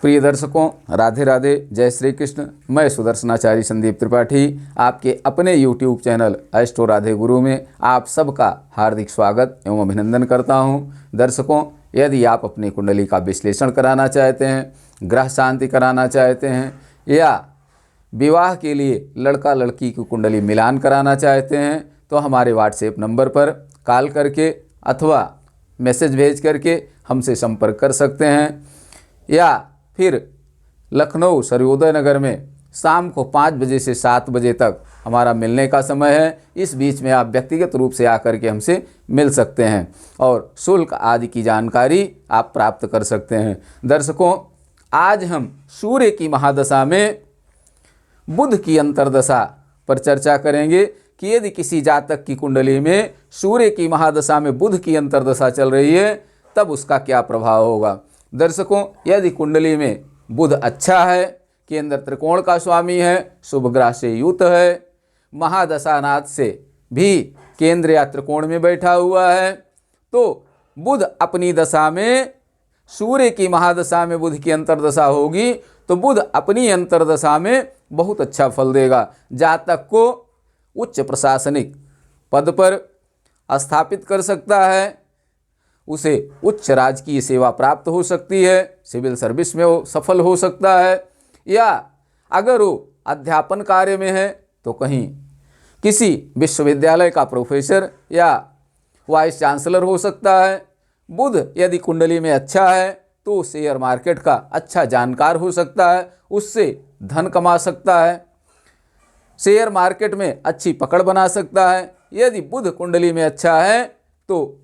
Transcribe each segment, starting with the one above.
प्रिय दर्शकों, राधे राधे, जय श्री कृष्ण। मैं सुदर्शनाचार्य संदीप त्रिपाठी आपके अपने YouTube चैनल एस्ट्रो राधे गुरु में आप सबका हार्दिक स्वागत एवं अभिनंदन करता हूं। दर्शकों, यदि आप अपनी कुंडली का विश्लेषण कराना चाहते हैं, ग्रह शांति कराना चाहते हैं या विवाह के लिए लड़का लड़की की कुंडली मिलान कराना चाहते हैं तो हमारे व्हाट्सएप नंबर पर कॉल करके अथवा मैसेज भेज करके हमसे संपर्क कर सकते हैं, या फिर लखनऊ सर्वोदय नगर में शाम को 5 बजे से 7 बजे तक हमारा मिलने का समय है। इस बीच में आप व्यक्तिगत रूप से आकर के हमसे मिल सकते हैं और शुल्क आदि की जानकारी आप प्राप्त कर सकते हैं। दर्शकों, आज हम सूर्य की महादशा में बुध की अंतर्दशा पर चर्चा करेंगे कि यदि किसी जातक की कुंडली में सूर्य की महादशा में बुध की अंतर्दशा चल रही है तब उसका क्या प्रभाव होगा। दर्शकों, यदि कुंडली में बुध अच्छा है, केंद्र त्रिकोण का स्वामी है, शुभ ग्रह से युत है, महादशानाथ से भी केंद्र या त्रिकोण में बैठा हुआ है, तो बुध अपनी दशा में सूर्य की महादशा में बुध की अंतर्दशा होगी तो बुध अपनी अंतर्दशा में बहुत अच्छा फल देगा। जातक को उच्च प्रशासनिक पद पर स्थापित कर सकता है, उसे उच्च राजकीय सेवा प्राप्त हो सकती है, सिविल सर्विस में वो सफल हो सकता है, या अगर वो अध्यापन कार्य में है तो कहीं किसी विश्वविद्यालय का प्रोफेसर या वाइस चांसलर हो सकता है। बुध यदि कुंडली में अच्छा है तो शेयर मार्केट का अच्छा जानकार हो सकता है, उससे धन कमा सकता है, शेयर मार्केट में अच्छी पकड़ बना सकता है। यदि बुध कुंडली में अच्छा है तो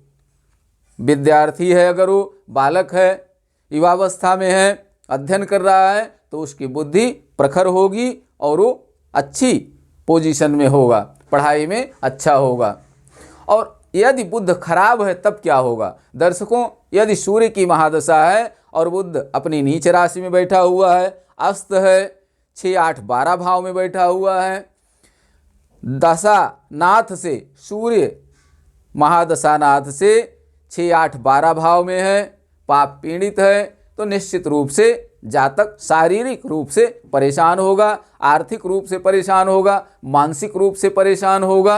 विद्यार्थी है, अगर वो बालक है, युवावस्था में है, अध्ययन कर रहा है तो उसकी बुद्धि प्रखर होगी और वो अच्छी पोजीशन में होगा, पढ़ाई में अच्छा होगा। और यदि बुध खराब है तब क्या होगा। दर्शकों, यदि सूर्य की महादशा है और बुध अपनी नीच राशि में बैठा हुआ है, अस्त है, 6, 8, 12 भाव में बैठा हुआ है, दशा नाथ से सूर्य महादशानाथ से 6, 8, 12 भाव में है, पाप पीड़ित है, तो निश्चित रूप से जातक शारीरिक रूप से परेशान होगा, आर्थिक रूप से परेशान होगा, मानसिक रूप से परेशान होगा।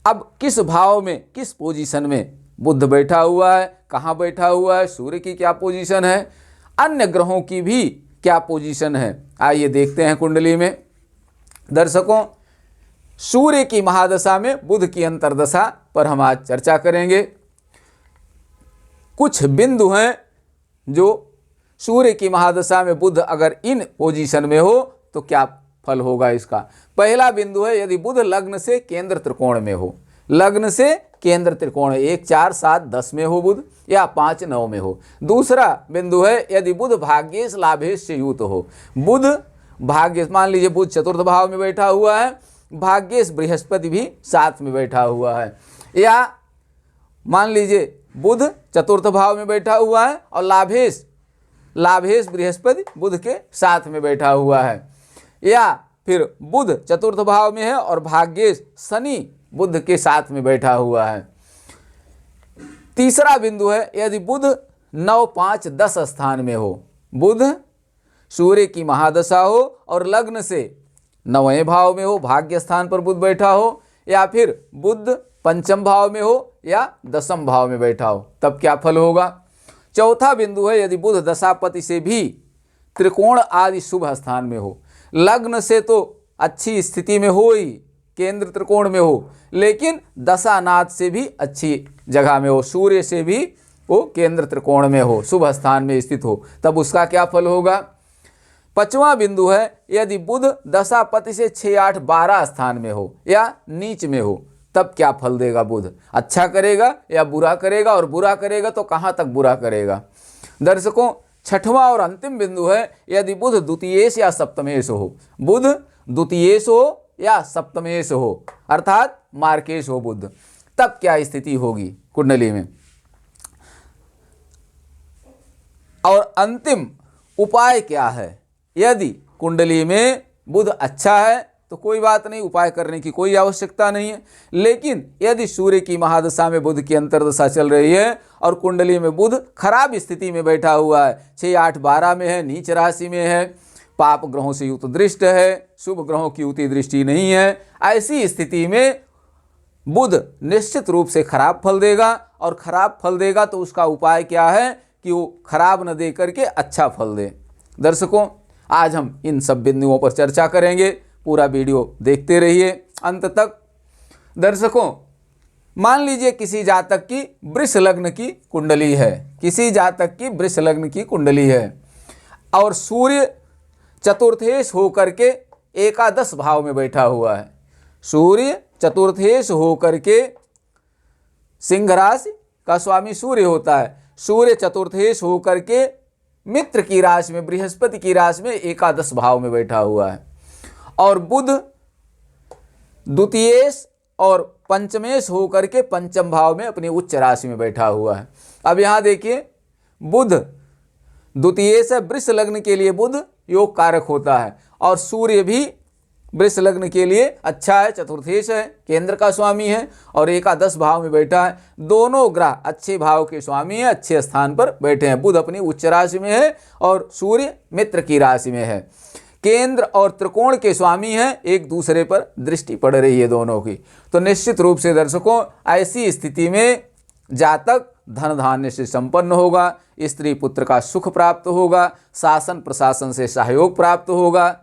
अब किस भाव में, किस पोजीशन में बुध बैठा हुआ है, कहाँ बैठा हुआ है, सूर्य की क्या पोजीशन है, अन्य ग्रहों की भी क्या पोजीशन है, आइए देखते हैं कुंडली में। दर्शकों, सूर्य की महादशा में बुध की अंतर्दशा पर हम आज चर्चा करेंगे। कुछ बिंदु हैं जो सूर्य की महादशा में बुध अगर इन पोजीशन में हो तो क्या फल होगा इसका। पहला बिंदु है यदि बुध लग्न से केंद्र त्रिकोण में हो, लग्न से केंद्र त्रिकोण 1, 4, 7, 10 में हो बुध, या 5, 9 में हो। दूसरा बिंदु है यदि बुध भाग्येश लाभेश से युत हो। बुध भाग्य, मान लीजिए बुध चतुर्थ भाव में बैठा हुआ है, भाग्येश बृहस्पति भी साथ में बैठा हुआ है, या मान लीजिए बुध चतुर्थ भाव में बैठा हुआ है और लाभेश बृहस्पति बुध के साथ में बैठा हुआ है, या फिर बुध चतुर्थ भाव में है और भाग्येश शनि बुध के साथ में बैठा हुआ है। तीसरा बिंदु है यदि बुध 9, 5, 10 स्थान में हो, बुध सूर्य की महादशा हो और लग्न से 9वें भाव में हो, भाग्य स्थान पर बुध बैठा हो, या फिर बुध पंचम भाव में हो या 10वें भाव में बैठा हो, तब क्या फल होगा। चौथा बिंदु है यदि बुध दशापति से भी त्रिकोण आदि शुभ स्थान में हो, लग्न से तो अच्छी स्थिति में हो ही, केंद्र त्रिकोण में हो, लेकिन दशानाथ से भी अच्छी जगह में हो, सूर्य से भी वो केंद्र त्रिकोण में हो, शुभ स्थान में स्थित हो, तब उसका क्या फल होगा। पांचवा बिंदु है यदि बुध दशापति से 6, 8, 12 स्थान में हो या नीच में हो, तब क्या फल देगा बुध, अच्छा करेगा या बुरा करेगा, और बुरा करेगा तो कहाँ तक बुरा करेगा। दर्शकों, छठवां और अंतिम बिंदु है यदि बुध द्वितीयेश या सप्तमेश हो, बुध द्वितीयेश हो या सप्तमेश हो, अर्थात मार्केश हो बुध, तब क्या स्थिति होगी कुंडली में। और अंतिम उपाय क्या है, यदि कुंडली में बुध अच्छा है तो तो कोई बात नहीं, उपाय करने की कोई आवश्यकता नहीं है। लेकिन यदि सूर्य की महादशा में बुध की अंतर्दशा चल रही है और कुंडली में बुध खराब स्थिति में बैठा हुआ है, 6, 8, 12 में है, नीच राशि में है, पाप ग्रहों से युक्त दृष्ट है, शुभ ग्रहों की युति दृष्टि नहीं है, ऐसी स्थिति में बुध निश्चित रूप से खराब फल देगा। और खराब फल देगा तो उसका उपाय क्या है कि वो खराब न दे करके अच्छा फल दे। दर्शकों, आज हम इन सब बिंदुओं पर चर्चा करेंगे, पूरा वीडियो देखते रहिए अंत तक। दर्शकों, मान लीजिए किसी जातक की वृष लग्न की कुंडली है, किसी जातक की वृष लग्न की कुंडली है और सूर्य चतुर्थेश होकर के एकादश भाव में बैठा हुआ है। सूर्य चतुर्थेश होकर के, सिंह राशि का स्वामी सूर्य होता है, सूर्य चतुर्थेश होकर के मित्र की राशि में, बृहस्पति की राशि में एकादश भाव में बैठा हुआ है और बुध द्वितीयेश और पंचमेश होकर के पंचम भाव में अपनी उच्च राशि में बैठा हुआ है। अब यहाँ देखिए, बुध द्वितीयेश है, वृष लग्न के लिए बुध योग कारक होता है और सूर्य भी वृष लग्न के लिए अच्छा है, चतुर्थेश है, केंद्र का स्वामी है और एकादश भाव में बैठा है। दोनों ग्रह अच्छे भाव के स्वामी है, अच्छे स्थान पर बैठे हैं। बुध अपनी उच्च राशि में है और सूर्य मित्र की राशि में है। केंद्र और त्रिकोण के स्वामी हैं, एक दूसरे पर दृष्टि पड़ रही है दोनों की। तो निश्चित रूप से दर्शकों, ऐसी स्थिति में जातक धन धान्य से संपन्न होगा, स्त्री पुत्र का सुख प्राप्त होगा, शासन प्रशासन से सहयोग प्राप्त होगा,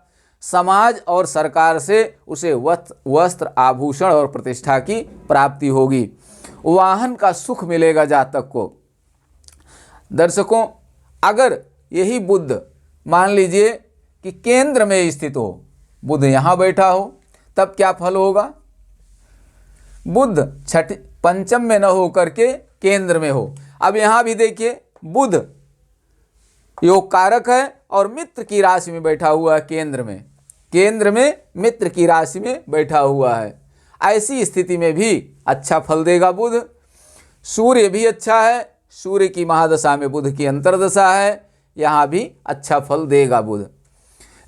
समाज और सरकार से उसे वस्त्र आभूषण और प्रतिष्ठा की प्राप्ति होगी, वाहन का सुख मिलेगा जातक को। दर्शकों, अगर यही बुध मान लीजिए कि केंद्र में स्थित हो, बुध यहाँ बैठा हो, तब क्या फल होगा? बुध पंचम में न हो करके केंद्र में हो। अब यहाँ भी देखिए, बुध योग कारक है और मित्र की राशि में बैठा हुआ है, केंद्र में मित्र की राशि में बैठा हुआ है। ऐसी स्थिति में भी अच्छा फल देगा बुध। सूर्य भी अच्छा है, सूर्य की महादशा में बुध की अंतर्दशा है, यहाँ भी अच्छा फल देगा बुध।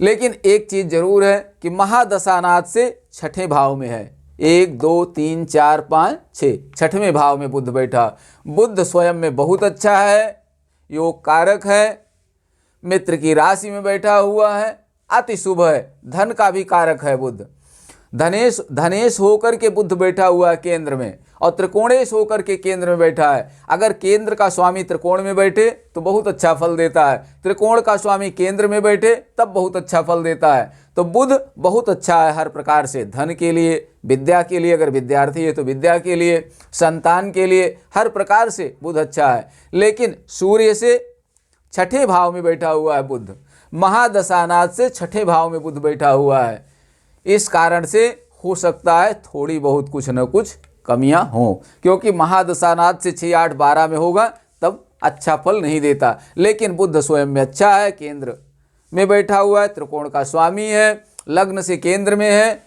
लेकिन एक चीज़ जरूर है कि महादशानाथ से छठे भाव में है, 1, 2, 3, 4, 5, 6, छठवें भाव में बुध बैठा। बुध स्वयं में बहुत अच्छा है, योग कारक है, मित्र की राशि में बैठा हुआ है, अति शुभ है, धन का भी कारक है बुध। धनेश होकर के बुध बैठा हुआ है केंद्र में और त्रिकोणेश होकर के केंद्र में बैठा है। अगर केंद्र का स्वामी त्रिकोण में बैठे तो बहुत अच्छा फल देता है, त्रिकोण का स्वामी केंद्र में बैठे तब बहुत अच्छा फल देता है। तो बुध बहुत अच्छा है हर प्रकार से, धन के लिए, विद्या के लिए, अगर विद्यार्थी है तो विद्या के लिए, संतान के लिए, हर प्रकार से बुध अच्छा है। लेकिन सूर्य से छठे भाव में बैठा हुआ है बुध, महादशानाथ से छठे भाव में बुध बैठा हुआ है। इस कारण से हो सकता है थोड़ी बहुत कुछ न कुछ कमियां हों, क्योंकि महादशानाथ से 6, 8, 12 में होगा तब अच्छा फल नहीं देता। लेकिन बुध स्वयं में अच्छा है, केंद्र में बैठा हुआ है, त्रिकोण का स्वामी है, लग्न से केंद्र में है,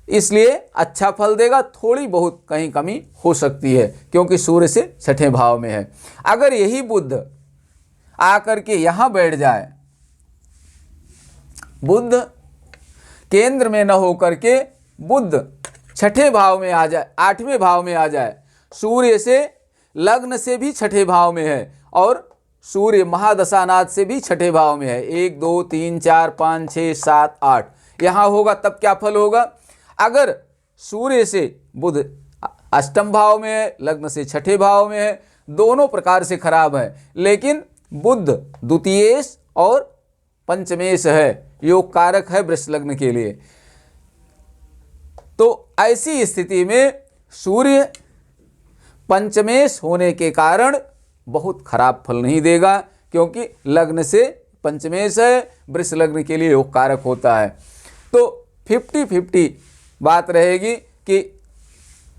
इसलिए अच्छा फल देगा। थोड़ी बहुत कहीं कमी हो सकती है क्योंकि सूर्य से छठे भाव में है। अगर यही बुध आकर के यहाँ बैठ जाए, बुध केंद्र में न होकर के बुध छठे भाव में आ जाए, 8वें भाव में आ जाए, सूर्य से लग्न से भी छठे भाव में है और सूर्य महादशानाथ से भी छठे भाव में है, 1, 2, 3, 4, 5, 6, 7, 8 यहाँ होगा, तब क्या फल होगा? अगर सूर्य से बुध अष्टम भाव में है, लग्न से छठे भाव में है, दोनों प्रकार से खराब है, लेकिन बुध द्वितीयेश और पंचमेश है, योग कारक है वृष लग्न के लिए। तो ऐसी स्थिति में सूर्य पंचमेश होने के कारण बहुत खराब फल नहीं देगा, क्योंकि लग्न से पंचमेश है, वृष लग्न के लिए योग कारक होता है। तो 50-50 बात रहेगी कि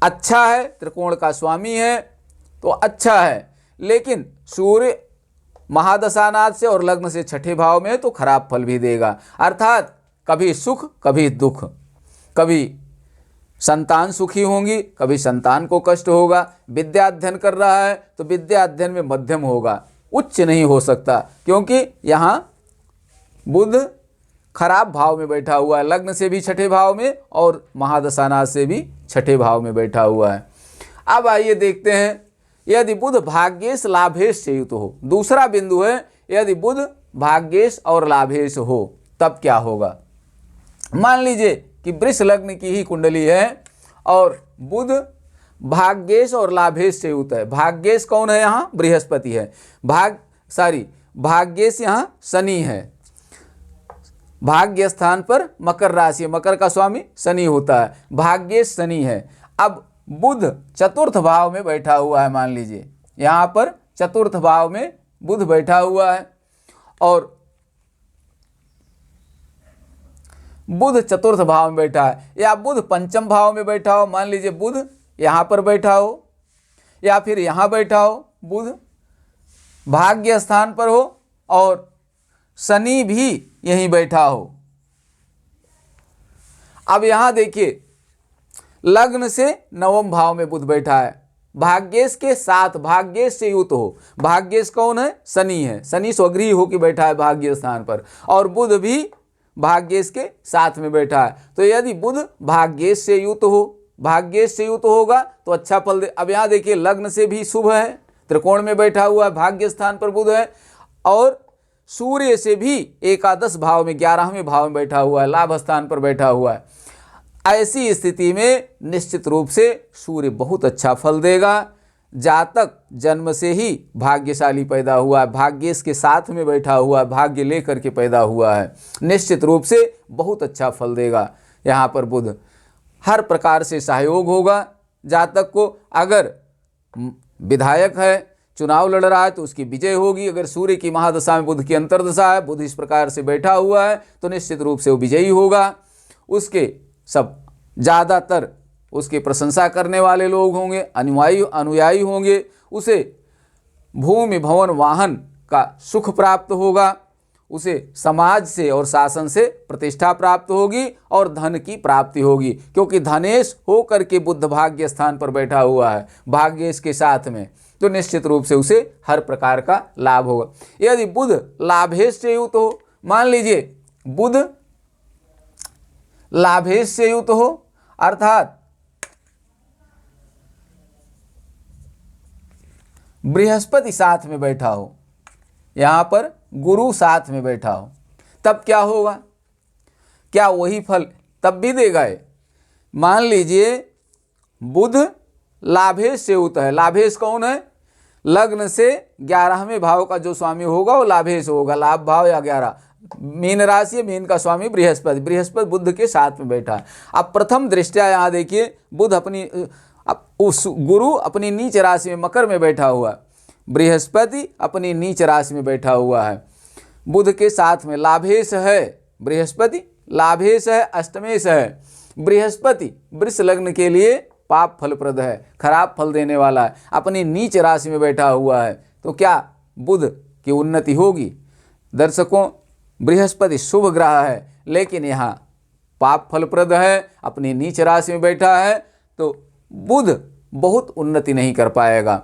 अच्छा है, त्रिकोण का स्वामी है तो अच्छा है, लेकिन सूर्य महादशानाथ से और लग्न से छठे भाव में तो खराब फल भी देगा। अर्थात कभी सुख कभी दुख, कभी संतान सुखी होंगी, कभी संतान को कष्ट होगा। विद्या अध्ययन कर रहा है तो विद्या अध्ययन में मध्यम होगा, उच्च नहीं हो सकता, क्योंकि यहाँ बुध खराब भाव में बैठा हुआ है, लग्न से भी छठे भाव में और महादशानाथ से भी छठे भाव में बैठा हुआ है। अब आइए देखते हैं, यदि बुध भाग्येश लाभेश से युक्त हो। दूसरा बिंदु है, यदि बुध भाग्येश और लाभेश हो तब क्या होगा। मान लीजिए कि वृष लग्न की ही कुंडली है और बुध भाग्येश और लाभेश से युक्त है। भाग्येश कौन है यहाँ, बृहस्पति है। भाग्येश यहाँ शनि है। भाग्य स्थान पर मकर राशि, मकर का स्वामी शनि होता है, भाग्येश शनि है। अब बुध चतुर्थ भाव में बैठा हुआ है, मान लीजिए यहाँ पर चतुर्थ भाव में बुध बैठा हुआ है और बुध चतुर्थ भाव में बैठा है, या बुध पंचम भाव में बैठा हो, मान लीजिए बुध यहाँ पर बैठा हो या फिर यहाँ बैठा हो, बुध भाग्य स्थान पर हो और शनि भी यहीं बैठा हो। अब यहाँ देखिए, लग्न से नवम भाव में बुध बैठा है, भाग्येश के साथ, भाग्येश से युक्त हो। भाग्येश कौन है, शनि है, शनि स्वगृही होकर बैठा है भाग्य स्थान पर और बुध भी भाग्येश के साथ में बैठा है। तो यदि बुध भाग्येश से युक्त हो, भाग्येश से युक्त होगा तो अच्छा फल दे। अब यहाँ देखिए, लग्न से भी शुभ है, त्रिकोण में बैठा हुआ है, भाग्य स्थान पर बुध है और सूर्य से भी एकादश भाव में 11वें भाव में बैठा हुआ है, लाभ स्थान पर बैठा हुआ है। ऐसी स्थिति में निश्चित रूप से सूर्य बहुत अच्छा फल देगा। जातक जन्म से ही भाग्यशाली पैदा हुआ है, भाग्येश के साथ में बैठा हुआ है, भाग्य लेकर के पैदा हुआ है, निश्चित रूप से बहुत अच्छा फल देगा। यहाँ पर बुध हर प्रकार से सहयोग होगा जातक को। अगर विधायक है, चुनाव लड़ रहा है तो उसकी विजय होगी। अगर सूर्य की महादशा में बुध की अंतर्दशा है, बुध इस प्रकार से बैठा हुआ है तो निश्चित रूप से वो विजयी होगा। उसके सब ज़्यादातर उसकी प्रशंसा करने वाले लोग होंगे, अनुयायी होंगे। उसे भूमि भवन वाहन का सुख प्राप्त होगा, उसे समाज से और शासन से प्रतिष्ठा प्राप्त होगी और धन की प्राप्ति होगी, क्योंकि धनेश होकर के बुध भाग्य स्थान पर बैठा हुआ है भाग्येश के साथ में, तो निश्चित रूप से उसे हर प्रकार का लाभ होगा। यदि बुध लाभेश से युक्त हो, मान लीजिए बुध लाभेश से युक्त हो अर्थात बृहस्पति साथ में बैठा हो, यहाँ पर गुरु साथ में बैठा हो, तब क्या होगा, क्या वही फल तब भी देगा ये। मान लीजिए बुध लाभेश से युक्त है, लाभेश कौन है, लग्न से 11वें भाव का जो स्वामी होगा वो लाभेश होगा, लाभ भाव या 11, मीन राशि, मीन का स्वामी बृहस्पति, बृहस्पति बुध के साथ में बैठा है। अब प्रथम दृष्टया यहाँ देखिए, बुध गुरु अपनी नीच राशि में मकर में बैठा हुआ है, बृहस्पति अपनी नीच राशि में बैठा हुआ है, बुध के साथ में लाभेश है, बृहस्पति लाभेश है, अष्टमेश है। बृहस्पति वृष लग्न के लिए पाप फलप्रद है, खराब फल देने वाला है, अपनी नीच राशि में बैठा हुआ है, तो क्या बुध की उन्नति होगी। दर्शकों, बृहस्पति शुभ ग्रह है लेकिन यहाँ पाप फलप्रद है, अपनी नीच राशि में बैठा है, तो बुध बहुत उन्नति नहीं कर पाएगा।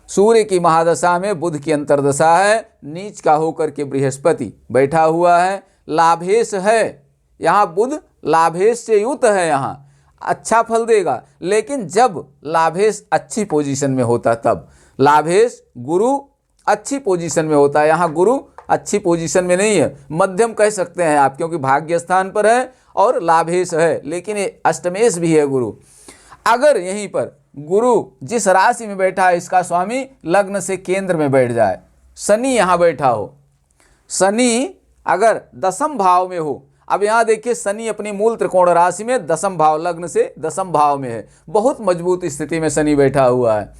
सूर्य की महादशा में बुध की अंतर्दशा है, नीच का होकर के बृहस्पति बैठा हुआ है, लाभेश है, यहाँ बुध लाभेश से युक्त है, यहाँ अच्छा फल देगा। लेकिन जब लाभेश अच्छी पोजीशन में होता तब, लाभेश गुरु अच्छी पोजीशन में होता है, यहाँ गुरु अच्छी पोजीशन में नहीं है, मध्यम कह सकते हैं आप, क्योंकि भाग्य स्थान पर है और लाभेश है, लेकिन ये अष्टमेश भी है गुरु। अगर यहीं पर गुरु जिस राशि में बैठा है इसका स्वामी लग्न से केंद्र में बैठ जाए, शनि यहाँ बैठा हो, शनि अगर दसम भाव में हो, अब यहाँ देखिए शनि अपनी मूल त्रिकोण राशि में दसम भाव, लग्न से दसम भाव में है, बहुत मजबूत स्थिति में शनि बैठा हुआ है।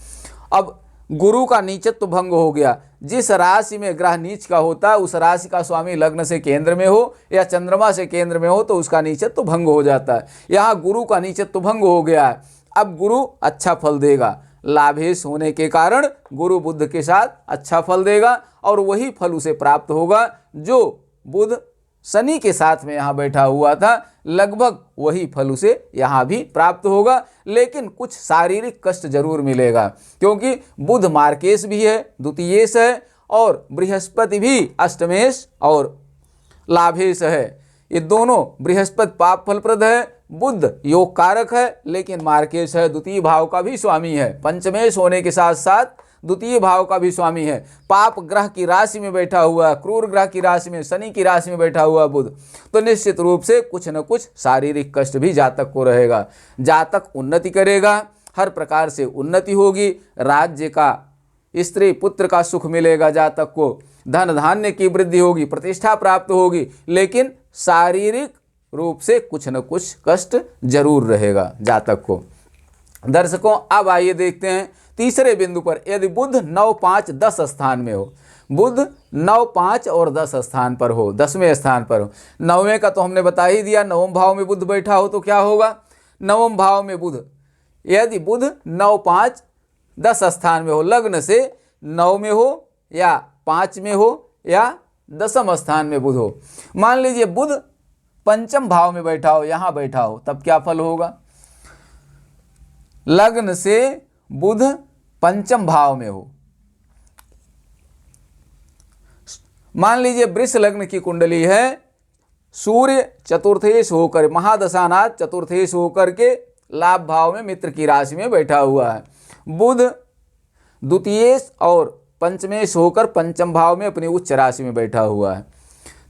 अब गुरु का नीचत्व भंग हो गया, जिस राशि में ग्रह नीच का होता है उस राशि का स्वामी लग्न से केंद्र में हो या चंद्रमा से केंद्र में हो तो उसका नीचत्व भंग हो जाता है। यहाँ गुरु का नीचत्व भंग हो गया है, अब गुरु अच्छा फल देगा, लाभेश होने के कारण गुरु बुध के साथ अच्छा फल देगा और वही फल उसे प्राप्त होगा जो बुध शनि के साथ में यहाँ बैठा हुआ था, लगभग वही फल उसे यहाँ भी प्राप्त होगा। लेकिन कुछ शारीरिक कष्ट जरूर मिलेगा, क्योंकि बुध मार्केश भी है, द्वितीयेश है, और बृहस्पति भी अष्टमेश और लाभेश है। ये दोनों बृहस्पति पाप फलप्रद है, बुध योग कारक है, लेकिन मार्केश है, द्वितीय भाव का भी स्वामी है, पंचमेश होने के साथ साथ द्वितीय भाव का भी स्वामी है। पाप ग्रह की राशि में बैठा हुआ, क्रूर ग्रह की राशि में, शनि की राशि में बैठा हुआ बुध, तो निश्चित रूप से कुछ न कुछ शारीरिक कष्ट भी जातक को रहेगा। जातक उन्नति करेगा, हर प्रकार से उन्नति होगी, राज्य का, स्त्री पुत्र का सुख मिलेगा, जातक को धन धान्य की वृद्धि होगी, प्रतिष्ठा प्राप्त होगी, लेकिन शारीरिक रूप से कुछ न कुछ कष्ट जरूर रहेगा जातक को। दर्शकों, अब आइए देखते हैं तीसरे बिंदु पर। यदि बुध 9, 5, 10 स्थान में हो, बुध 9, 5 और 10 स्थान पर हो, 10वें स्थान पर हो, 9वें का तो हमने बता ही दिया, 9वें भाव में बुध बैठा हो तो क्या होगा। 9वें भाव में बुध, यदि बुध 9, 5, 10 स्थान में हो, लग्न से 9 में हो या 5 में हो या 10वें स्थान में बुध हो, मान लीजिए बुध पंचम भाव में बैठा हो, यहां बैठा हो, तब क्या फल होगा। लग्न से बुध पंचम भाव में हो, मान लीजिए वृष लग्न की कुंडली है, सूर्य चतुर्थेश होकर, महादशानाथ चतुर्थेश होकर के लाभ भाव में मित्र की राशि में बैठा हुआ है, बुध द्वितीयेश और पंचमेश होकर पंचम भाव में अपनी उच्च राशि में बैठा हुआ है,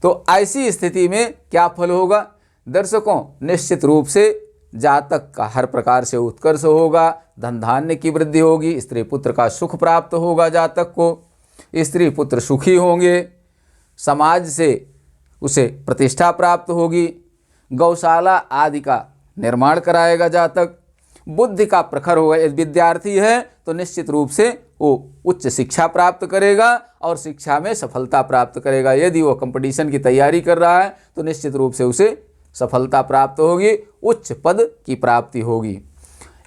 तो ऐसी स्थिति में क्या फल होगा। दर्शकों, निश्चित रूप से जातक का हर प्रकार से उत्कर्ष होगा, धन धान्य की वृद्धि होगी, स्त्री पुत्र का सुख प्राप्त होगा, जातक को स्त्री पुत्र सुखी होंगे, समाज से उसे प्रतिष्ठा प्राप्त होगी, गौशाला आदि का निर्माण कराएगा जातक, बुद्धि का प्रखर होगा। यदि विद्यार्थी है तो निश्चित रूप से वो उच्च शिक्षा प्राप्त करेगा और शिक्षा में सफलता प्राप्त करेगा। यदि वो कंपटीशन की तैयारी कर रहा है तो निश्चित रूप से उसे सफलता प्राप्त होगी, उच्च पद की प्राप्ति होगी।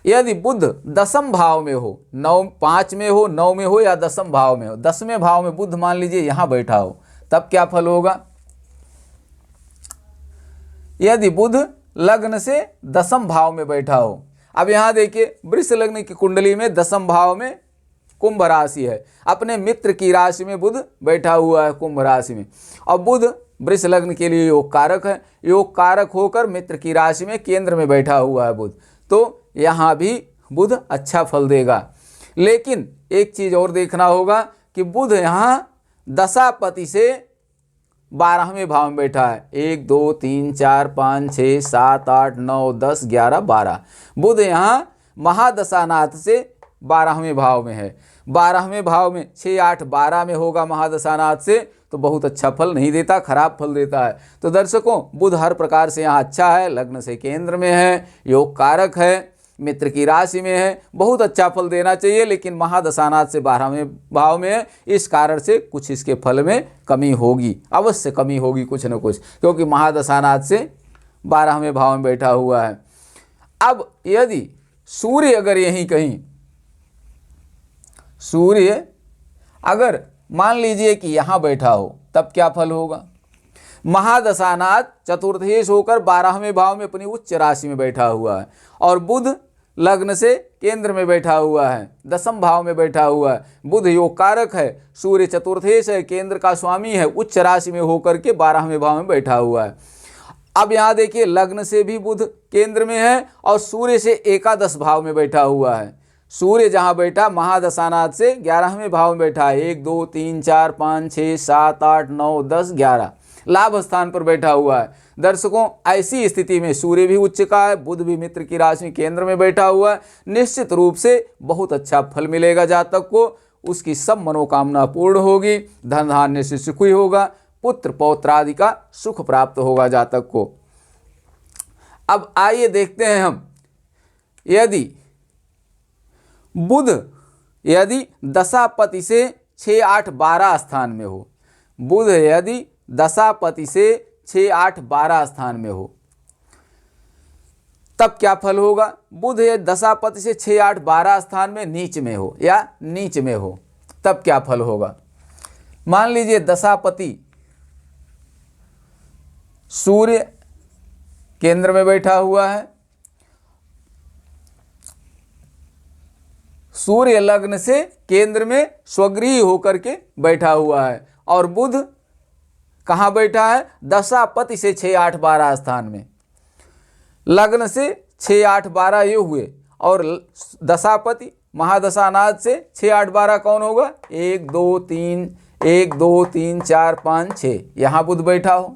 यदि बुध 10वें भाव में हो, 9, 5 में हो, 9 में हो या 10वें भाव में हो, 10वें भाव में बुध मान लीजिए यहां बैठा हो, तब क्या फल होगा। यदि बुध लग्न से 10वें भाव में बैठा हो, अब यहां देखिए वृष लग्न की कुंडली में 10वें भाव में कुंभ राशि है, अपने मित्र की राशि में बुध बैठा हुआ है कुंभ राशि में, और बुध वृष लग्न के लिए योग कारक है, योग कारक होकर मित्र की राशि में केंद्र में बैठा हुआ है बुध, तो यहाँ भी बुध अच्छा फल देगा। लेकिन एक चीज और देखना होगा कि बुध यहाँ दशापति से 12वें भाव में बैठा है, 1, 2, 3, 4, 5, 6, 7, 8, 9, 10, 11, 12, बुध यहाँ महादशानाथ से 12वें भाव में है। 12वें भाव में 6, 8, 12 में होगा महादशानाथ से, तो बहुत अच्छा फल नहीं देता, खराब फल देता है। तो दर्शकों, बुध हर प्रकार से यहाँ अच्छा है, लग्न से केंद्र में है, योग कारक है, मित्र की राशि में है, बहुत अच्छा फल देना चाहिए, लेकिन महादशानाथ से 12वें भाव में है, इस कारण से कुछ इसके फल में कमी होगी, अवश्य कमी होगी कुछ न कुछ, क्योंकि महादशानाथ से 12वें भाव में बैठा हुआ है। अब यदि सूर्य अगर यहीं कहीं, सूर्य अगर मान लीजिए कि यहां बैठा हो, तब क्या फल होगा। महादशानाथ चतुर्थेश होकर 12वें भाव में अपनी उच्च राशि में बैठा हुआ है, और बुध लग्न से केंद्र में बैठा हुआ है, 10वें भाव में बैठा हुआ है, बुध योग कारक है, सूर्य चतुर्थेश है, केंद्र का स्वामी है, उच्च राशि में होकर के 12वें भाव में बैठा हुआ है। अब यहाँ देखिए लग्न से भी बुध केंद्र में है और सूर्य से एकादश भाव में बैठा हुआ है। सूर्य जहाँ बैठा महादशानाथ से 11वें भाव में बैठा है, 1, 2, 3, 4, 5, 6, 7, 8, 9, 10, 11 लाभ स्थान पर बैठा हुआ है। दर्शकों, ऐसी स्थिति में सूर्य भी उच्च का है, बुध भी मित्र की राशि केंद्र में बैठा हुआ है, निश्चित रूप से बहुत अच्छा फल मिलेगा जातक को, उसकी सब मनोकामना पूर्ण होगी, धन धान्य से सुखी होगा, पुत्र पौत्र आदि का सुख प्राप्त होगा जातक को। अब आइए देखते हैं हम, यदि बुध यदि दशापति से 6, 8, 12 स्थान में हो, बुध यदि दशापति से 6, 8, 12 स्थान में हो, तब क्या फल होगा। बुध यदि दशापति से 6, 8, 12 स्थान में नीच में हो या नीच में हो, तब क्या फल होगा। मान लीजिए दशापति सूर्य केंद्र में बैठा हुआ है, सूर्य लग्न से केंद्र में स्वगृही होकर के बैठा हुआ है, और बुध कहाँ बैठा है? दशापति से 6, 8, 12 स्थान में। लग्न से 6, 8, 12 ये हुए, और दशापति महादशानाथ से 6, 8, 12 कौन होगा? 1, 2, 3, 1, 2, 3, 4, 5, 6 यहाँ बुध बैठा हो,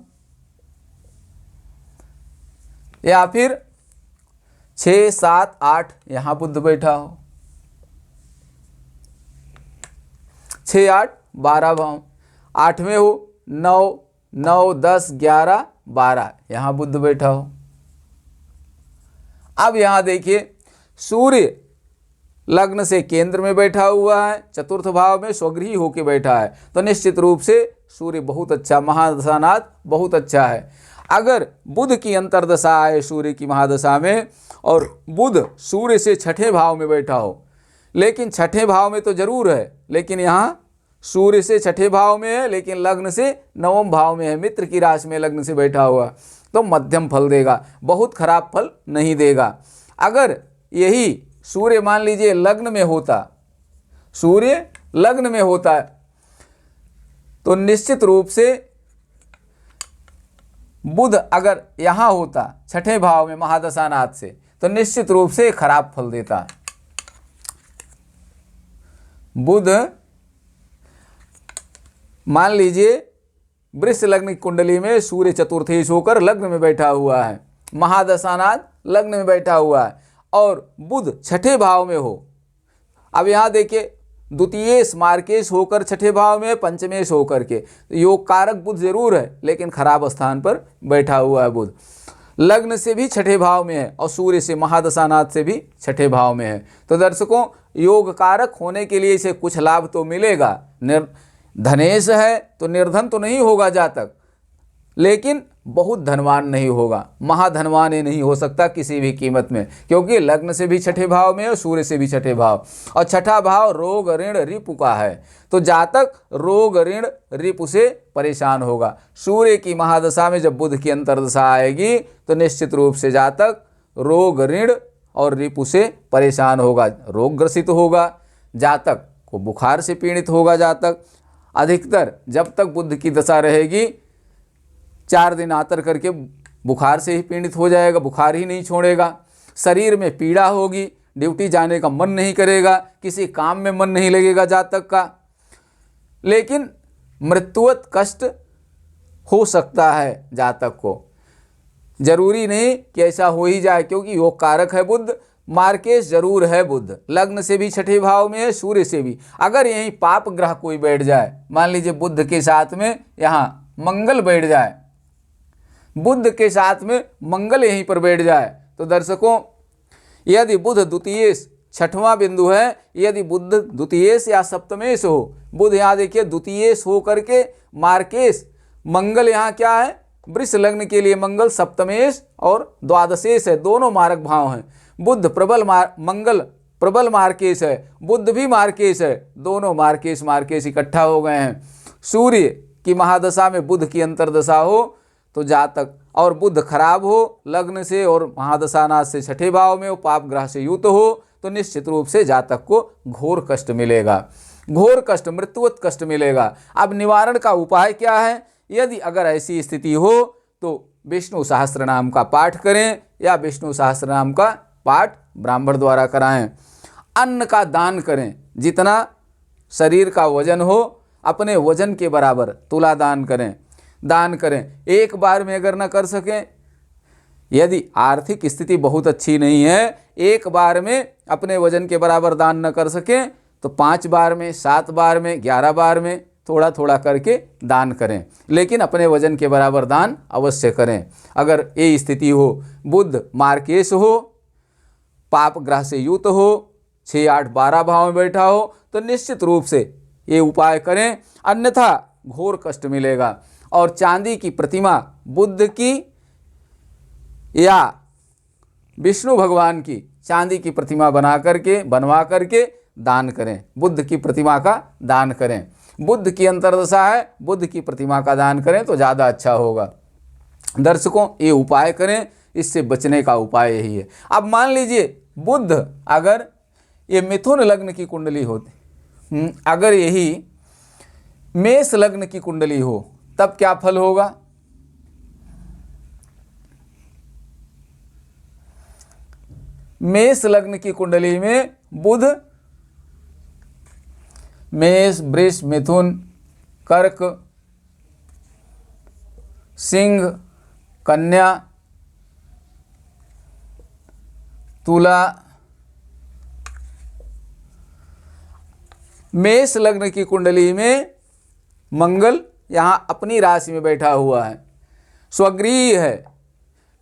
या फिर 6, 7, 8 यहाँ बुध बैठा हो। 6, 8, 12 भाव। 8वें हो 9, 9, 10, 11, 12 यहाँ बुध बैठा हो। अब यहाँ देखिए सूर्य लग्न से केंद्र में बैठा हुआ है, चतुर्थ भाव में स्वगृही होके बैठा है, तो निश्चित रूप से सूर्य बहुत अच्छा, महादशानाथ बहुत अच्छा है। अगर बुध की अंतर्दशा आए सूर्य की महादशा में, और बुध सूर्य से 6ठे भाव में बैठा हो, लेकिन 6ठे भाव में तो जरूर है, लेकिन यहाँ सूर्य से 6ठे भाव में है, लेकिन लग्न से 9वें भाव में है, मित्र की राशि में लग्न से बैठा हुआ, तो मध्यम फल देगा, बहुत खराब फल नहीं देगा। अगर यही सूर्य मान लीजिए लग्न में होता, सूर्य लग्न में होता है, तो निश्चित रूप से बुध अगर यहाँ होता 6ठे भाव में महादशानाथ से, तो निश्चित रूप से खराब फल देता। बुध मान लीजिए वृष लग्न की कुंडली में सूर्य चतुर्थेश होकर लग्न में बैठा हुआ है, महादशानाथ लग्न में बैठा हुआ है, और बुध 6ठे भाव में हो। अब यहाँ देखिए द्वितीयेश मार्केश होकर 6ठे भाव में, पंचमेश होकर के, योग कारक बुध जरूर है, लेकिन खराब स्थान पर बैठा हुआ है बुध। लग्न से भी 6ठे भाव में है, और सूर्य से महादशानाथ से भी 6ठे भाव में है। तो दर्शकों, योग कारक होने के लिए इसे कुछ लाभ तो मिलेगा। धनेश है तो निर्धन तो नहीं होगा जातक, लेकिन बहुत धनवान नहीं होगा, महाधनवान ये नहीं हो सकता किसी भी कीमत में, क्योंकि लग्न से भी 6ठे भाव में और सूर्य से भी 6ठे भाव, और 6ठा भाव रोग ऋण रिपु का है, तो जातक रोग ऋण रिपु से परेशान होगा। सूर्य की महादशा में जब बुध की अंतर्दशा आएगी, तो निश्चित रूप से जातक रोग ऋण और रिपु से परेशान होगा, रोग ग्रसित होगा, जातक को बुखार से पीड़ित होगा। जातक अधिकतर जब तक बुध की दशा रहेगी 4 दिन आतर करके बुखार से ही पीड़ित हो जाएगा, बुखार ही नहीं छोड़ेगा, शरीर में पीड़ा होगी, ड्यूटी जाने का मन नहीं करेगा, किसी काम में मन नहीं लगेगा जातक का, लेकिन मृत्युवत कष्ट हो सकता है जातक को। जरूरी नहीं कि ऐसा हो ही जाए, क्योंकि योग कारक है बुध, मार्केश जरूर है बुध, लग्न से भी 6ठे भाव में है, सूर्य से भी। अगर यहीं पाप ग्रह कोई बैठ जाए, मान लीजिए बुध के साथ में यहाँ मंगल बैठ जाए, बुध के साथ में मंगल यहीं पर बैठ जाए, तो दर्शकों यदि बुध द्वितीयेश 6वां बिंदु है, यदि बुध द्वितीयेश या सप्तमेश हो, बुध यहाँ देखिए द्वितीयेश हो करके मार्केश, मंगल यहाँ क्या है? वृष लग्न के लिए मंगल सप्तमेश और द्वादशेश है, दोनों मारक भाव हैं। बुध प्रबल मंगल प्रबल मार्केश है, बुध भी मार्केश है, दोनों मार्केश इकट्ठा हो गए हैं। सूर्य की महादशा में बुध की अंतर्दशा हो तो जातक, और बुध खराब हो लग्न से और महादशानाथ से 6ठे भाव में हो, पाप ग्रह से युक्त हो, तो निश्चित रूप से जातक को घोर कष्ट मिलेगा, घोर कष्ट, मृत्युवत कष्ट मिलेगा। अब निवारण का उपाय क्या है? यदि अगर ऐसी स्थिति हो तो विष्णु सहस्त्र नाम का पाठ करें, या विष्णु सहस्त्र नाम का पाठ ब्राह्मण द्वारा कराएं। अन्न का दान करें, जितना शरीर का वजन हो अपने वजन के बराबर तुला दान करें। एक बार में अगर न कर सकें, यदि आर्थिक स्थिति बहुत अच्छी नहीं है, एक बार में अपने वजन के बराबर दान न कर सकें, तो 5 बार में, 7 बार में, 11 बार में थोड़ा थोड़ा करके दान करें, लेकिन अपने वजन के बराबर दान अवश्य करें। अगर ये स्थिति हो, बुध मार्केश हो, पाप ग्रह से युक्त हो, 6, 8, 12 भाव में बैठा हो, तो निश्चित रूप से ये उपाय करें, अन्यथा घोर कष्ट मिलेगा। और चांदी की प्रतिमा बुद्ध की या विष्णु भगवान की चांदी की प्रतिमा बनवा करके दान करें, बुद्ध की प्रतिमा का दान करें। बुद्ध की अंतर्दशा है, बुद्ध की प्रतिमा का दान करें तो ज़्यादा अच्छा होगा। दर्शकों, ये उपाय करें, इससे बचने का उपाय यही है। अब मान लीजिए बुद्ध अगर ये मिथुन लग्न की कुंडली होती, अगर यही मेष लग्न की कुंडली हो, तब क्या फल होगा? मेष लग्न की कुंडली में बुध मेष, वृष, मिथुन, कर्क, सिंह, कन्या, तुला। मेष लग्न की कुंडली में मंगल यहां अपनी राशि में बैठा हुआ है, स्वगृह है,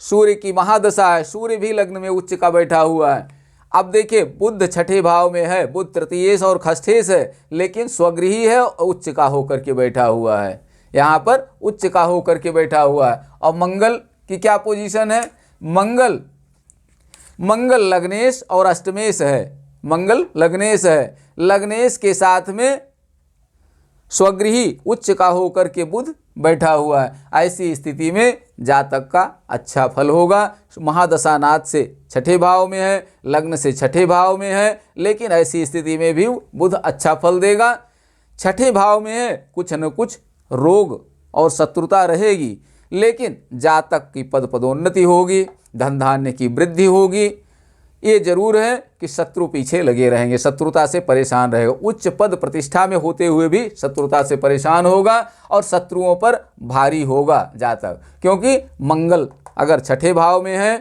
सूर्य की महादशा है, सूर्य भी लग्न में उच्च का बैठा हुआ है। अब देखिए बुध छठे भाव में है, बुध तृतीयेश और खष्ठेश है, लेकिन स्वगृही है और उच्च का होकर के बैठा हुआ है, यहाँ पर उच्च का होकर के बैठा हुआ है। और मंगल की क्या पोजीशन है? मंगल लग्नेश और अष्टमेश है, मंगल लग्नेश है, लग्नेश के साथ में स्वगृही उच्च का होकर के बुध बैठा हुआ है। ऐसी स्थिति में जातक का अच्छा फल होगा। महादशानाथ से छठे भाव में है, लग्न से छठे भाव में है, लेकिन ऐसी स्थिति में भी बुध अच्छा फल देगा। छठे भाव में है, कुछ न कुछ रोग और शत्रुता रहेगी, लेकिन जातक की पदोन्नति होगी, धन धान्य की वृद्धि होगी। ये जरूर है कि शत्रु पीछे लगे रहेंगे, शत्रुता से परेशान रहेगा। उच्च पद प्रतिष्ठा में होते हुए भी शत्रुता से परेशान होगा और शत्रुओं पर भारी होगा जातक, क्योंकि मंगल अगर छठे भाव में है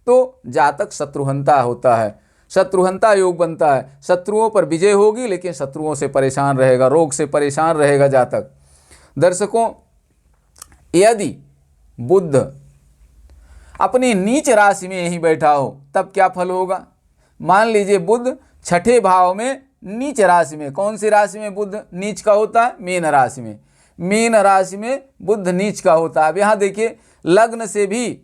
तो जातक शत्रुहंता होता है, शत्रुहंता योग बनता है। शत्रुओं पर विजय होगी, लेकिन शत्रुओं से परेशान रहेगा, रोग से परेशान रहेगा जातक। दर्शकों, यदि बुध अपनी नीच राशि में यहीं बैठा हो तब क्या फल होगा? मान लीजिए बुध छठे भाव में नीच राशि में, कौन सी राशि में बुध नीच का होता है? मीन राशि में। मीन राशि में बुध नीच का होता है। अब यहाँ देखिए लग्न से भी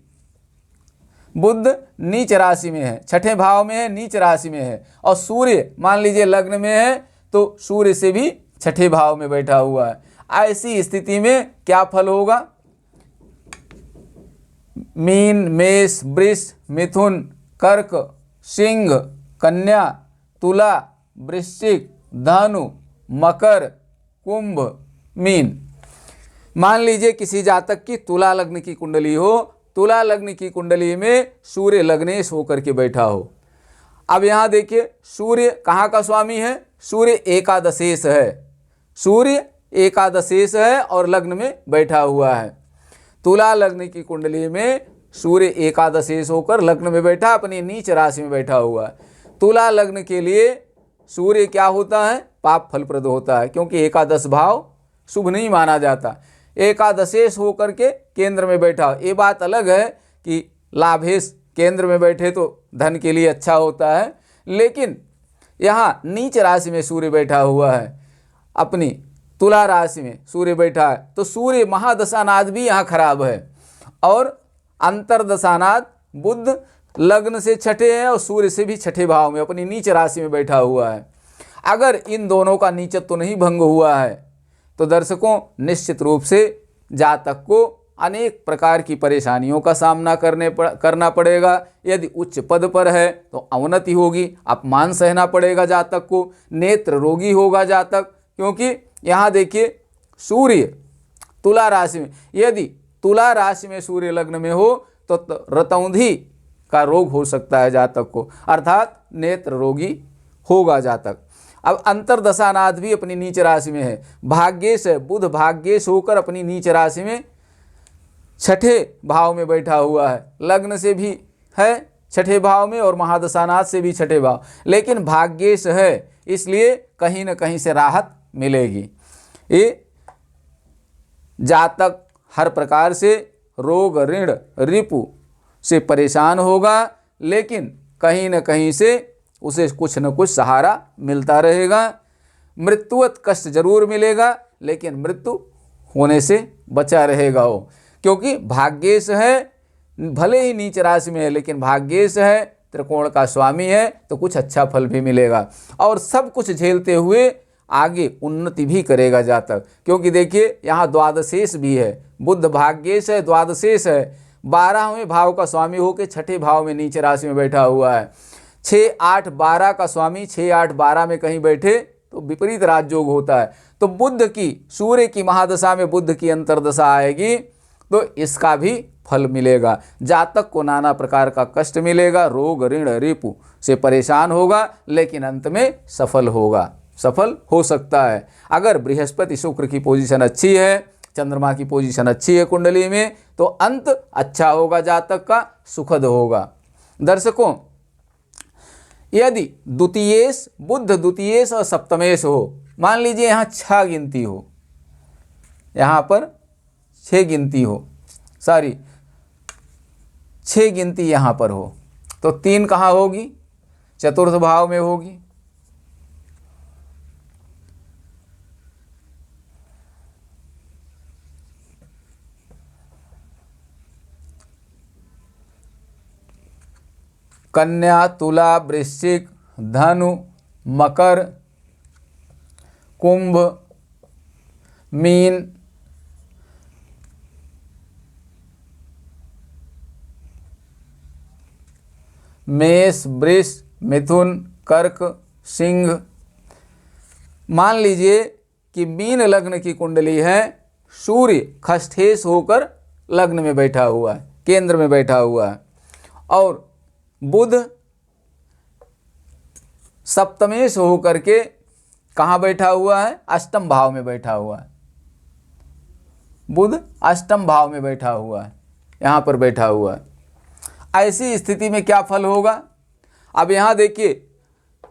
बुध नीच राशि में है, छठे भाव में है, नीच राशि में है, और सूर्य मान लीजिए लग्न में है तो सूर्य से भी छठे भाव में बैठा हुआ है। ऐसी स्थिति में क्या फल होगा? मीन, मेष, वृष, मिथुन, कर्क, सिंह, कन्या, तुला, वृश्चिक, धनु, मकर, कुंभ, मीन। मान लीजिए किसी जातक की तुला लग्न की कुंडली हो, तुला लग्न की कुंडली में सूर्य लग्नेश होकर के बैठा हो। अब यहाँ देखिए सूर्य कहाँ का स्वामी है? सूर्य एकादशेश है, सूर्य एकादशेश है और लग्न में बैठा हुआ है। तुला लग्न की कुंडली में सूर्य एकादशेश होकर लग्न में बैठा, अपनी नीच राशि में बैठा हुआ है। तुला लग्न के लिए सूर्य क्या होता है? पाप फलप्रद होता है, क्योंकि एकादश भाव शुभ नहीं माना जाता। एकादशेश होकर के केंद्र में बैठा, ये बात अलग है कि लाभेश केंद्र में बैठे तो धन के लिए अच्छा होता है, लेकिन यहाँ नीच राशि में सूर्य बैठा हुआ है, अपनी तुला राशि में सूर्य बैठा है, तो सूर्य महादशानाथ भी यहाँ खराब है, और अंतरदशानाथ बुध लग्न से छठे हैं और सूर्य से भी छठे भाव में अपनी नीच राशि में बैठा हुआ है। अगर इन दोनों का नीचत्व तो नहीं भंग हुआ है तो दर्शकों निश्चित रूप से जातक को अनेक प्रकार की परेशानियों का सामना करना पड़ेगा। यदि उच्च पद पर है तो अवनति होगी, अपमान सहना पड़ेगा जातक को, नेत्र रोगी होगा जातक, क्योंकि यहाँ देखिए सूर्य तुला राशि में, यदि तुला राशि में सूर्य लग्न में हो तो रतौंधी का रोग हो सकता है जातक को, अर्थात नेत्र रोगी होगा जातक। अब अंतरदशानाथ भी अपनी नीच राशि में है, भाग्येश है, बुध भाग्येश होकर अपनी नीच राशि में छठे भाव में बैठा हुआ है, लग्न से भी है छठे भाव में और महादशानाथ से भी छठे भाव, लेकिन भाग्येश है, इसलिए कहीं न कहीं से राहत मिलेगी। ये जातक हर प्रकार से रोग ऋण रिपु से परेशान होगा, लेकिन कहीं न कहीं से उसे कुछ न कुछ सहारा मिलता रहेगा। मृत्युवत कष्ट जरूर मिलेगा, लेकिन मृत्यु होने से बचा रहेगा वो, क्योंकि भाग्येश है, भले ही नीच राशि में है लेकिन भाग्येश है, त्रिकोण का स्वामी है, तो कुछ अच्छा फल भी मिलेगा और सब कुछ झेलते हुए आगे उन्नति भी करेगा जातक। क्योंकि देखिए यहाँ द्वादशेश भी है, बुध भाग्येश है, द्वादशेश है, 12वें भाव का स्वामी होकर छठे भाव में नीच राशि में बैठा हुआ है। 6, 8, 12 का स्वामी 6, 8, 12 में कहीं बैठे तो विपरीत राजयोग होता है। तो बुध की, सूर्य की महादशा में बुध की अंतर्दशा आएगी तो इसका भी फल मिलेगा। जातक को नाना प्रकार का कष्ट मिलेगा, रोग ऋण रिपु से परेशान होगा, लेकिन अंत में सफल होगा, सफल हो सकता है। अगर बृहस्पति शुक्र की पोजीशन अच्छी है, चंद्रमा की पोजीशन अच्छी है कुंडली में, तो अंत अच्छा होगा, जातक का सुखद होगा। दर्शकों, यदि द्वितीयेश, बुध द्वितीयेश और सप्तमेश हो, मान लीजिए यहाँ 6 गिनती हो, यहाँ पर 6 गिनती हो, 6 गिनती यहाँ पर हो, तो 3 कहाँ होगी? चतुर्थ भाव में होगी। कन्या, तुला, वृश्चिक, धनु, मकर, कुंभ, मीन, मेष, वृष, मिथुन, कर्क, सिंह। मान लीजिए कि मीन लग्न की कुंडली है, सूर्य खष्ठेश होकर लग्न में बैठा हुआ है, केंद्र में बैठा हुआ है, और बुध सप्तमेश होकर के कहाँ बैठा हुआ है? अष्टम भाव में बैठा हुआ है। बुध अष्टम भाव में बैठा हुआ है, यहाँ पर बैठा हुआ है। ऐसी स्थिति में क्या फल होगा? अब यहाँ देखिए,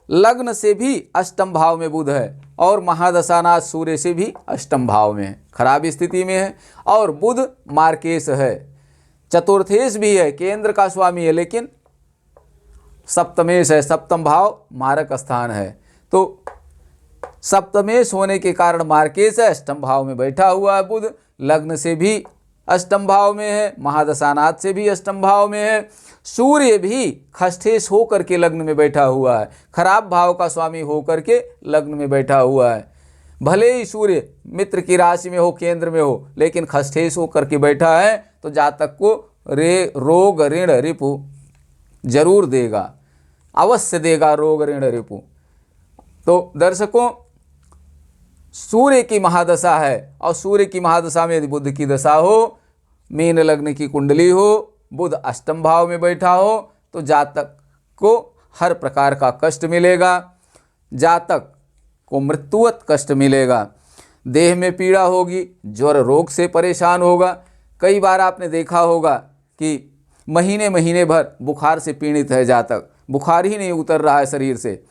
लग्न से भी अष्टम भाव में बुध है और महादशानाथ सूर्य से भी अष्टम भाव में है, खराब स्थिति में है, और बुध मार्केश है, चतुर्थेश भी है, केंद्र का स्वामी है, लेकिन सप्तमेश है, सप्तम भाव मारक स्थान है। तो सप्तमेश होने के कारण मार्केश है, अष्टम भाव में बैठा हुआ है बुध, लग्न से भी अष्टम भाव में है, महादशानाथ से भी अष्टम भाव में है, सूर्य भी खष्ठेश होकर के लग्न में बैठा हुआ है, खराब भाव का स्वामी होकर के लग्न में बैठा हुआ है। भले ही सूर्य मित्र की राशि में हो, केंद्र में हो, लेकिन खष्ठेश होकर के बैठा है, तो जातक को रोग ऋण रिपु जरूर देगा, अवश्य देगा रोग ऋण रिपु। तो दर्शकों, सूर्य की महादशा है, और सूर्य की महादशा में यदि बुध की दशा हो, मीन लग्न की कुंडली हो, बुध अष्टम भाव में बैठा हो, तो जातक को हर प्रकार का कष्ट मिलेगा, जातक को मृत्युवत कष्ट मिलेगा, देह में पीड़ा होगी, ज्वर रोग से परेशान होगा। कई बार आपने देखा होगा कि महीने महीने भर बुखार से पीड़ित है जातक, बुखार ही नहीं उतर रहा है शरीर से,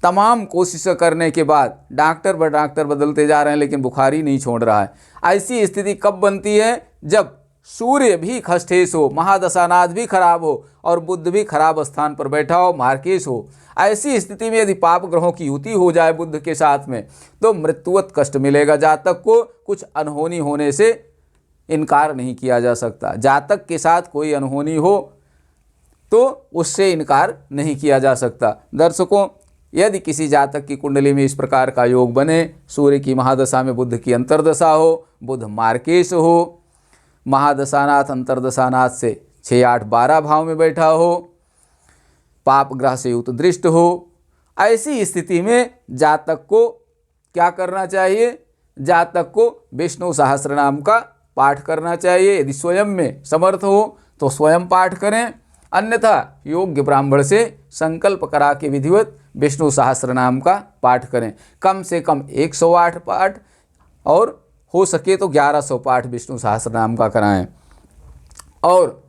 तमाम कोशिशें करने के बाद डॉक्टर बदलते जा रहे हैं, लेकिन बुखार ही नहीं छोड़ रहा है। ऐसी स्थिति कब बनती है? जब सूर्य भी खष्ठेश हो, महादशानाथ भी खराब हो, और बुध भी खराब स्थान पर बैठा हो, मार्केश हो। ऐसी स्थिति में यदि पाप ग्रहों की युति हो जाए बुध के साथ में, तो मृत्युवत कष्ट मिलेगा जातक को। कुछ अनहोनी होने से इनकार नहीं किया जा सकता, जातक के साथ कोई अनहोनी हो तो उससे इनकार नहीं किया जा सकता। दर्शकों, यदि किसी जातक की कुंडली में इस प्रकार का योग बने, सूर्य की महादशा में बुध की अंतर्दशा हो, बुध मार्केश हो, महादशानाथ अंतर्दशानाथ से 6, 8, 12 भाव में बैठा हो, पाप ग्रह से युक्त दृष्ट हो, ऐसी स्थिति में जातक को क्या करना चाहिए? जातक को विष्णु सहस्रनाम का पाठ करना चाहिए। यदि स्वयं में समर्थ हो तो स्वयं पाठ करें, अन्यथा योग्य ब्राह्मण से संकल्प करा के विधिवत विष्णु सहस्रनाम का पाठ करें। कम से कम 108 पाठ, और हो सके तो 1100 पाठ विष्णु सहस्रनाम का कराएं। और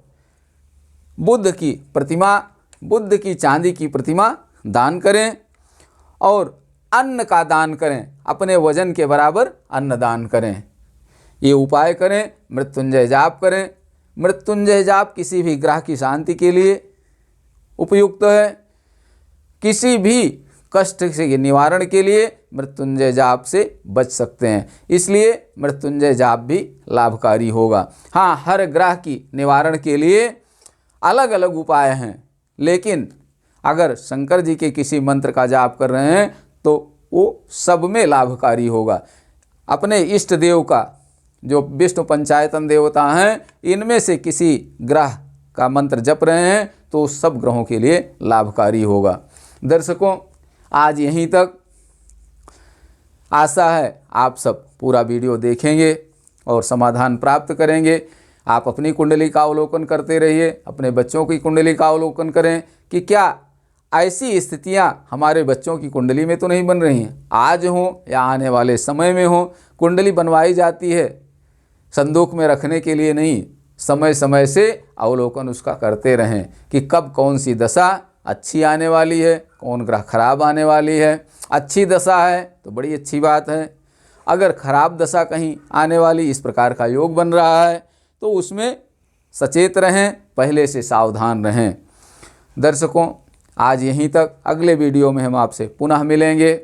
बुद्ध की प्रतिमा, बुद्ध की चांदी की प्रतिमा दान करें, और अन्न का दान करें, अपने वजन के बराबर अन्न दान करें। ये उपाय करें। मृत्युंजय जाप करें। मृत्युंजय जाप किसी भी ग्रह की शांति के लिए उपयुक्त है। किसी भी कष्ट से निवारण के लिए मृत्युंजय जाप से बच सकते हैं, इसलिए मृत्युंजय जाप भी लाभकारी होगा। हाँ, हर ग्रह की निवारण के लिए अलग अलग उपाय हैं, लेकिन अगर शंकर जी के किसी मंत्र का जाप कर रहे हैं तो वो सब में लाभकारी होगा। अपने इष्ट देव का, जो विष्णु पंचायतन देवता हैं, इनमें से किसी ग्रह का मंत्र जप रहे हैं तो सब ग्रहों के लिए लाभकारी होगा। दर्शकों, आज यहीं तक। आशा है आप सब पूरा वीडियो देखेंगे और समाधान प्राप्त करेंगे। आप अपनी कुंडली का अवलोकन करते रहिए, अपने बच्चों की कुंडली का अवलोकन करें कि क्या ऐसी स्थितियां हमारे बच्चों की कुंडली में तो नहीं बन रही हैं, आज हों या आने वाले समय में हों। कुंडली बनवाई जाती है संदूक में रखने के लिए नहीं, समय समय से अवलोकन उसका करते रहें कि कब कौन सी दशा अच्छी आने वाली है, कौन ग्रह खराब आने वाली है। अच्छी दशा है तो बड़ी अच्छी बात है, अगर खराब दशा कहीं आने वाली इस प्रकार का योग बन रहा है तो उसमें सचेत रहें, पहले से सावधान रहें। दर्शकों, आज यहीं तक, अगले वीडियो में हम आपसे पुनः मिलेंगे।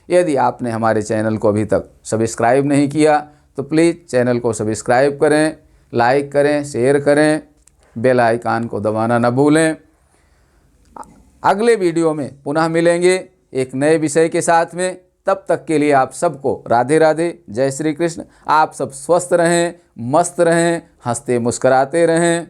यदि आपने हमारे चैनल को अभी तक सब्सक्राइब नहीं किया तो प्लीज़ चैनल को सब्सक्राइब करें, लाइक करें, शेयर करें, बेल आइकन को दबाना न भूलें। अगले वीडियो में पुनः मिलेंगे एक नए विषय के साथ में। तब तक के लिए आप सबको राधे राधे, जय श्री कृष्ण। आप सब स्वस्थ रहें, मस्त रहें, हंसते मुस्कराते रहें।